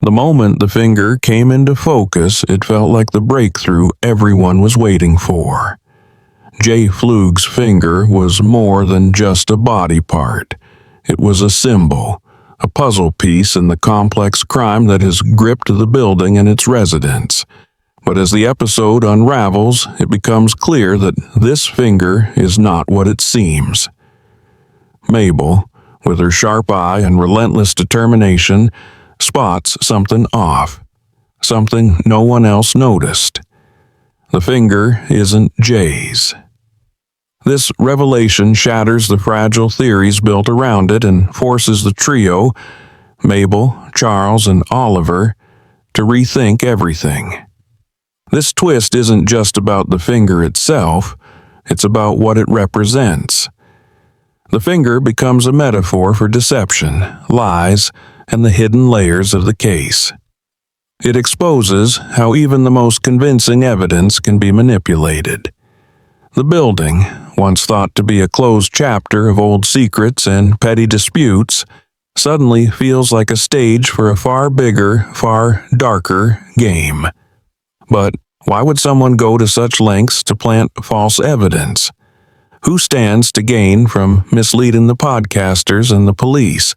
The moment the finger came into focus, it felt like the breakthrough everyone was waiting for. Jay Pflug's finger was more than just a body part. It was a symbol, a puzzle piece in the complex crime that has gripped the building and its residents. But as the episode unravels, it becomes clear that this finger is not what it seems. Mabel, with her sharp eye and relentless determination, spots something off, something no one else noticed. The finger isn't Jay's. This revelation shatters the fragile theories built around it and forces the trio, Mabel, Charles, and Oliver, to rethink everything. This twist isn't just about the finger itself, it's about what it represents. The finger becomes a metaphor for deception, lies, and the hidden layers of the case. It exposes how even the most convincing evidence can be manipulated. The building, once thought to be a closed chapter of old secrets and petty disputes, suddenly feels like a stage for a far bigger, far darker game. But why would someone go to such lengths to plant false evidence? Who stands to gain from misleading the podcasters and the police?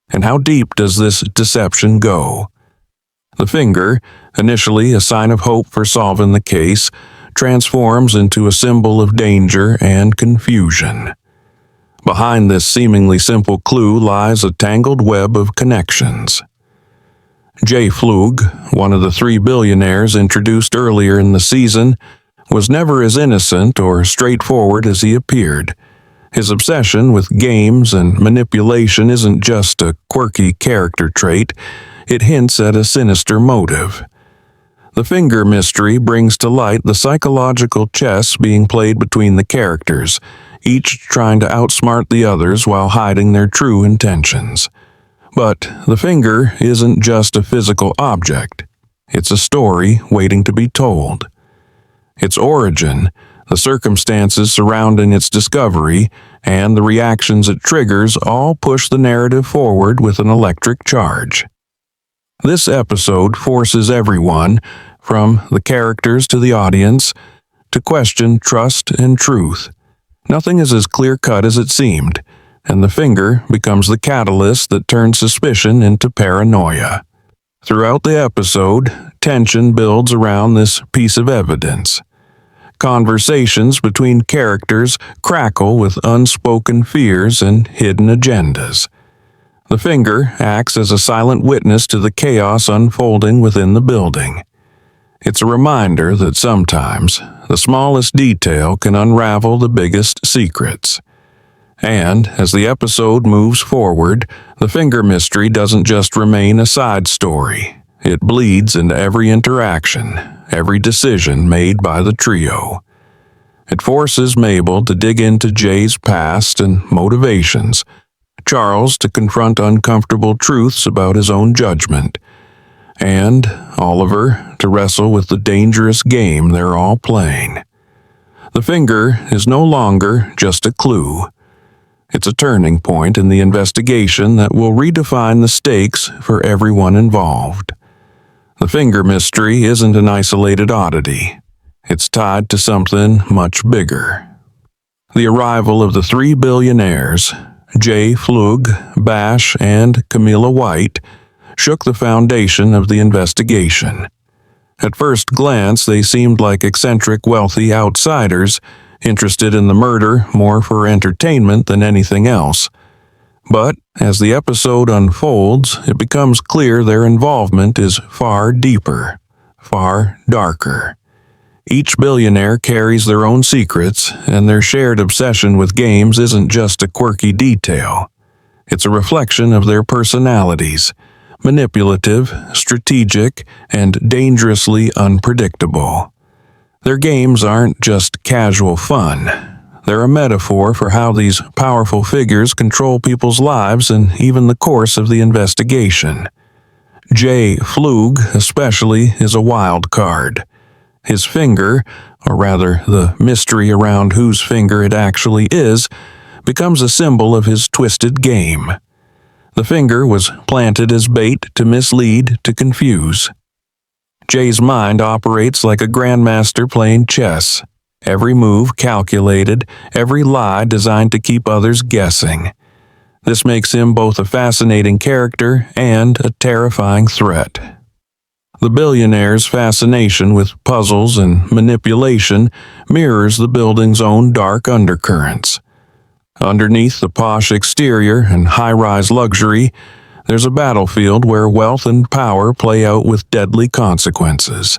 And how deep does this deception go? The finger, initially a sign of hope for solving the case, transforms into a symbol of danger and confusion. Behind this seemingly simple clue lies a tangled web of connections. Jay Pflug, one of the 3 billionaires introduced earlier in the season, was never as innocent or straightforward as he appeared. His obsession with games and manipulation isn't just a quirky character trait, it hints at a sinister motive. The finger mystery brings to light the psychological chess being played between the characters, each trying to outsmart the others while hiding their true intentions. But the finger isn't just a physical object. It's a story waiting to be told. Its origin, the circumstances surrounding its discovery, and the reactions it triggers all push the narrative forward with an electric charge. This episode forces everyone, from the characters to the audience, to question trust and truth. Nothing is as clear-cut as it seemed, and the finger becomes the catalyst that turns suspicion into paranoia. Throughout the episode, tension builds around this piece of evidence. Conversations between characters crackle with unspoken fears and hidden agendas. The finger acts as a silent witness to the chaos unfolding within the building. It's a reminder that sometimes the smallest detail can unravel the biggest secrets. And as the episode moves forward, the finger mystery doesn't just remain a side story. It bleeds into every interaction, every decision made by the trio. It forces Mabel to dig into Jay's past and motivations, Charles to confront uncomfortable truths about his own judgment, and Oliver to wrestle with the dangerous game they're all playing. The finger is no longer just a clue. It's a turning point in the investigation that will redefine the stakes for everyone involved. The finger mystery isn't an isolated oddity. It's tied to something much bigger. The arrival of the 3 billionaires, Jay Pflug, Bash, and Camilla White, shook the foundation of the investigation. At first glance, they seemed like eccentric, wealthy outsiders, interested in the murder more for entertainment than anything else. But as the episode unfolds, it becomes clear their involvement is far deeper, far darker. Each billionaire carries their own secrets, and their shared obsession with games isn't just a quirky detail. It's a reflection of their personalities, manipulative, strategic, and dangerously unpredictable. Their games aren't just casual fun. They're a metaphor for how these powerful figures control people's lives and even the course of the investigation. Jay Pflug, especially, is a wild card. His finger, or rather the mystery around whose finger it actually is, becomes a symbol of his twisted game. The finger was planted as bait to mislead, to confuse. Jay's mind operates like a grandmaster playing chess. Every move calculated, every lie designed to keep others guessing. This makes him both a fascinating character and a terrifying threat. The billionaire's fascination with puzzles and manipulation mirrors the building's own dark undercurrents. Underneath the posh exterior and high-rise luxury, there's a battlefield where wealth and power play out with deadly consequences.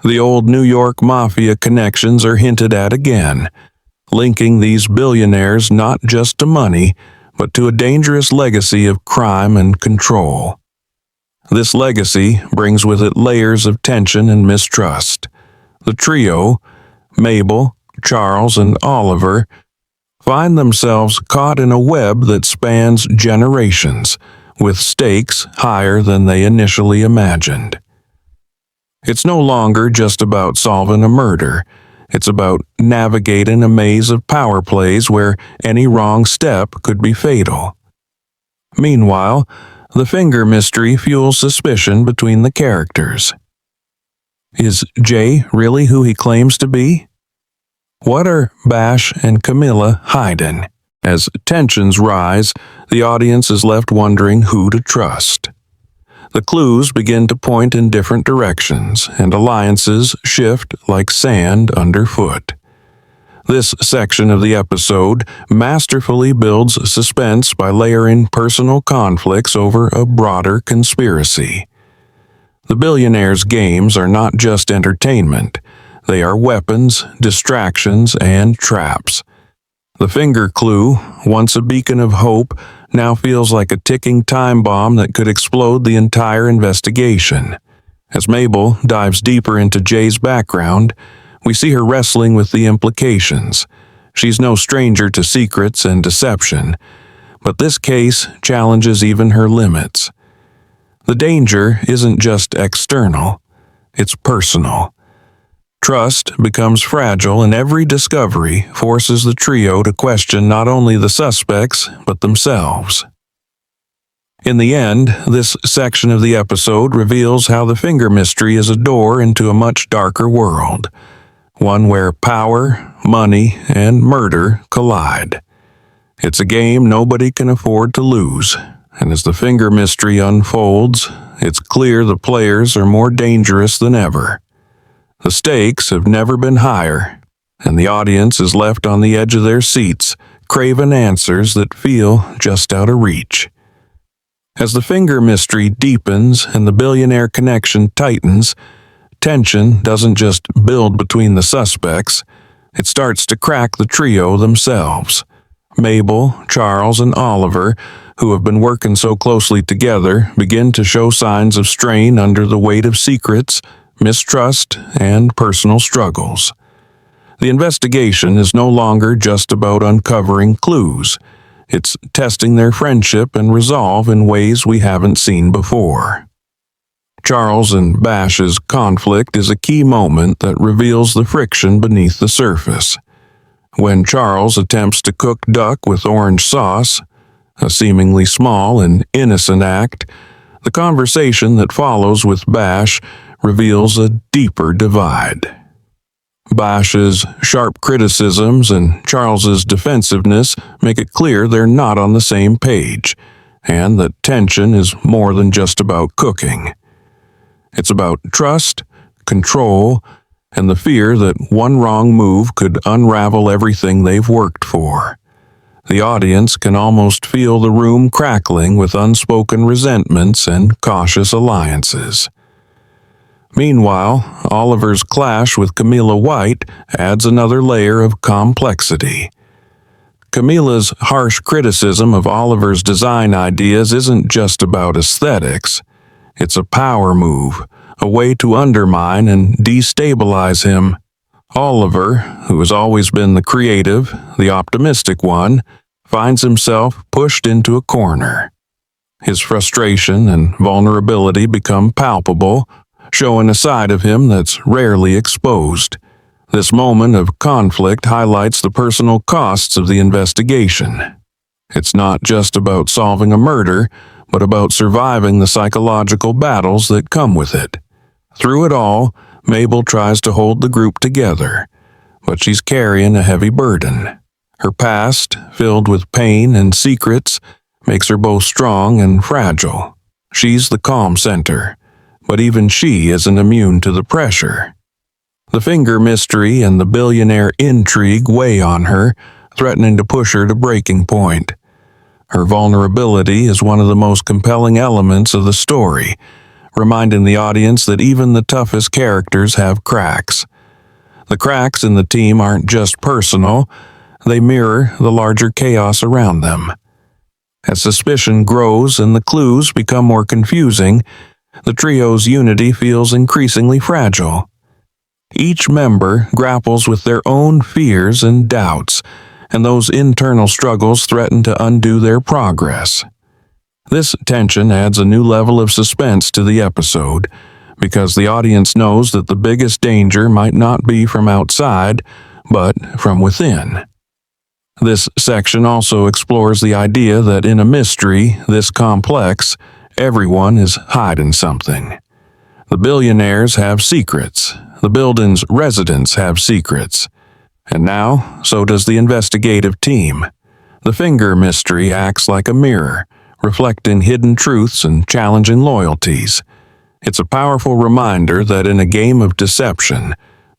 The old New York Mafia connections are hinted at again, linking these billionaires not just to money, but to a dangerous legacy of crime and control. This legacy brings with it layers of tension and mistrust. The trio, Mabel, Charles, and Oliver, find themselves caught in a web that spans generations, with stakes higher than they initially imagined. It's no longer just about solving a murder. It's about navigating a maze of power plays where any wrong step could be fatal. Meanwhile, the finger mystery fuels suspicion between the characters. Is Jay really who he claims to be? What are Bash and Camilla hiding? As tensions rise, the audience is left wondering who to trust. The clues begin to point in different directions, and alliances shift like sand underfoot. This section of the episode masterfully builds suspense by layering personal conflicts over a broader conspiracy. The billionaire's games are not just entertainment. They are weapons, distractions, and traps. The finger clue, once a beacon of hope, now feels like a ticking time bomb that could explode the entire investigation. As Mabel dives deeper into Jay's background, we see her wrestling with the implications. She's no stranger to secrets and deception, but this case challenges even her limits. The danger isn't just external, it's personal. Trust becomes fragile, and every discovery forces the trio to question not only the suspects, but themselves. In the end, this section of the episode reveals how the finger mystery is a door into a much darker world, one where power, money, and murder collide. It's a game nobody can afford to lose, and as the finger mystery unfolds, it's clear the players are more dangerous than ever. The stakes have never been higher, and the audience is left on the edge of their seats, craving answers that feel just out of reach. As the finger mystery deepens and the billionaire connection tightens, tension doesn't just build between the suspects, it starts to crack the trio themselves. Mabel, Charles, and Oliver, who have been working so closely together, begin to show signs of strain under the weight of secrets, mistrust, and personal struggles. The investigation is no longer just about uncovering clues. It's testing their friendship and resolve in ways we haven't seen before. Charles and Bash's conflict is a key moment that reveals the friction beneath the surface. When Charles attempts to cook duck with orange sauce, a seemingly small and innocent act, the conversation that follows with Bash reveals a deeper divide. Bash's sharp criticisms and Charles's defensiveness make it clear they're not on the same page, and that tension is more than just about cooking. It's about trust, control, and the fear that one wrong move could unravel everything they've worked for. The audience can almost feel the room crackling with unspoken resentments and cautious alliances. Meanwhile, Oliver's clash with Camilla White adds another layer of complexity. Camilla's harsh criticism of Oliver's design ideas isn't just about aesthetics. It's a power move, a way to undermine and destabilize him. Oliver, who has always been the creative, the optimistic one, finds himself pushed into a corner. His frustration and vulnerability become palpable, showing a side of him that's rarely exposed. This moment of conflict highlights the personal costs of the investigation. It's not just about solving a murder, but about surviving the psychological battles that come with it. Through it all, Mabel tries to hold the group together, but she's carrying a heavy burden. Her past, filled with pain and secrets, makes her both strong and fragile. She's the calm center, but even she isn't immune to the pressure. The finger mystery and the billionaire intrigue weigh on her, threatening to push her to breaking point. Her vulnerability is one of the most compelling elements of the story, reminding the audience that even the toughest characters have cracks. The cracks in the team aren't just personal, they mirror the larger chaos around them. As suspicion grows and the clues become more confusing, the trio's unity feels increasingly fragile. Each member grapples with their own fears and doubts, and those internal struggles threaten to undo their progress. This tension adds a new level of suspense to the episode, because the audience knows that the biggest danger might not be from outside, but from within. This section also explores the idea that in a mystery this complex, everyone is hiding something. The billionaires have secrets, the building's residents have secrets, and now so does the investigative team. The finger mystery acts like a mirror, reflecting hidden truths and challenging loyalties. It's a powerful reminder that in a game of deception,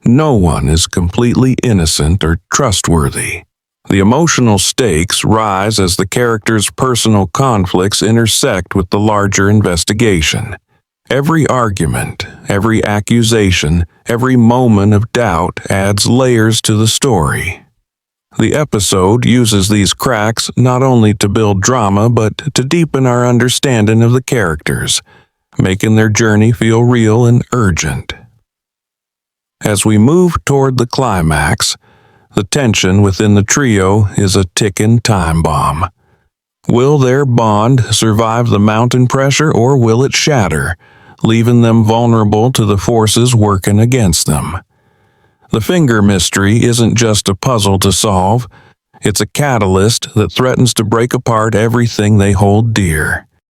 no one is completely innocent or trustworthy. The emotional stakes rise as the characters' personal conflicts intersect with the larger investigation. Every argument, every accusation, every moment of doubt adds layers to the story. The episode uses these cracks not only to build drama but to deepen our understanding of the characters, making their journey feel real and urgent. As we move toward the climax, the tension within the trio is a ticking time bomb. Will their bond survive the mountain pressure, or will it shatter, leaving them vulnerable to the forces working against them? The finger mystery isn't just a puzzle to solve, it's a catalyst that threatens to break apart everything they hold dear.